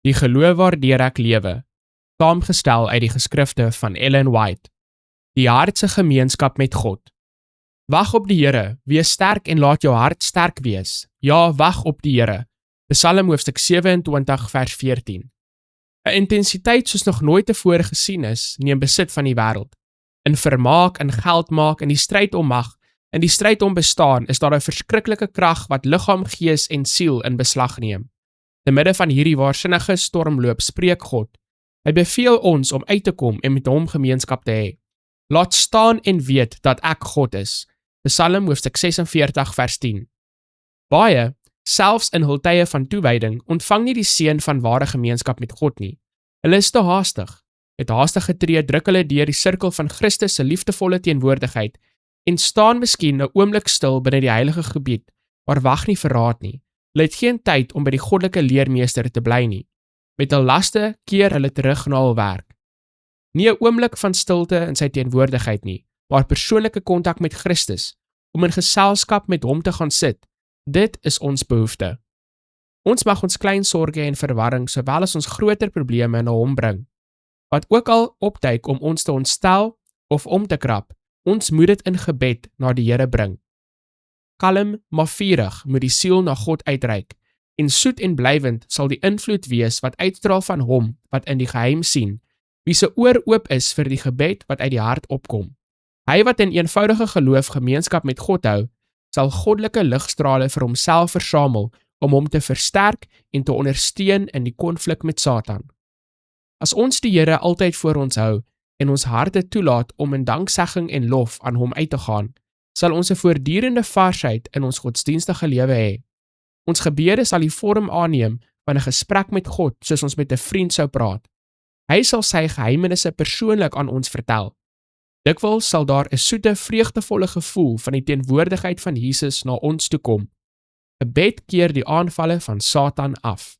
Die geloof waardeur ek lewe, saamgestel uit die geskrifte van Ellen White. Die hartse gemeenskap met God. Wag op die Here, wees sterk en laat jou hart sterk wees. Ja, wag op die Here. Psalm hoofstuk 27 vers 14. 'n Intensiteit soos nog nooit tevore gesien is, neem besit van die wêreld. In vermaak, in geld maak, in die stryd om mag, in die stryd om bestaan, is daar 'n verskriklike krag wat liggaam, gees en siel in beslag neem. Te midde van hierdie waarsinnige stormloop spreek God. Hy beveel ons om uit te kom en met hom gemeenskap te hê. Laat staan en weet dat ek God is. Psalm hoofstuk 46 vers 10. Baie, selfs in hul tye van toewyding, ontvang nie die seën van ware gemeenskap met God nie. Hulle is te haastig. Met haastige tree druk hulle deur die sirkel van Christus se liefdevolle teenwoordigheid en staan miskien 'n oomblik stil binne die heilige gebied, maar wag nie vir raad nie. Hulle het geen tyd om by die goddelike leermeester te bly nie. Met hul laste keer hulle terug na hul werk. Nie 'n oomblik van stilte in sy teenwoordigheid nie, maar persoonlike kontak met Christus, om in geselskap met hom te gaan sit. Dit is ons behoefte. Ons mag ons klein sorge en verwarring sowel as ons groter probleme na hom bring. Wat ook al opduik om ons te ontstel of om te krap, ons moet dit in gebed na die Here bring. Kalm, maar vurig moet die siel na God uitreik, en soet en blywend sal die invloed wees wat uitstraal van hom wat in die geheim sien, wie se oor oop is vir die gebed wat uit die hart opkom. Hy wat in eenvoudige geloof gemeenskap met God hou, sal goddelike ligstrale vir homself versamel om hom te versterk en te ondersteun in die konflik met Satan. As ons die Here altyd voor ons hou en ons harte toelaat om in danksegging en lof aan hom uit te gaan, sal ons 'n voortdurende varsheid in ons godsdienstige lewe hê. Ons gebede sal die vorm aanneem van 'n gesprek met God soos ons met 'n vriend sou praat. Hy sal sy geheimenisse persoonlik aan ons vertel. Dikwels sal daar 'n soete, vreugdevolle gevoel van die teenwoordigheid van Jesus na ons toe kom. Gebed keer die aanvalle van Satan af.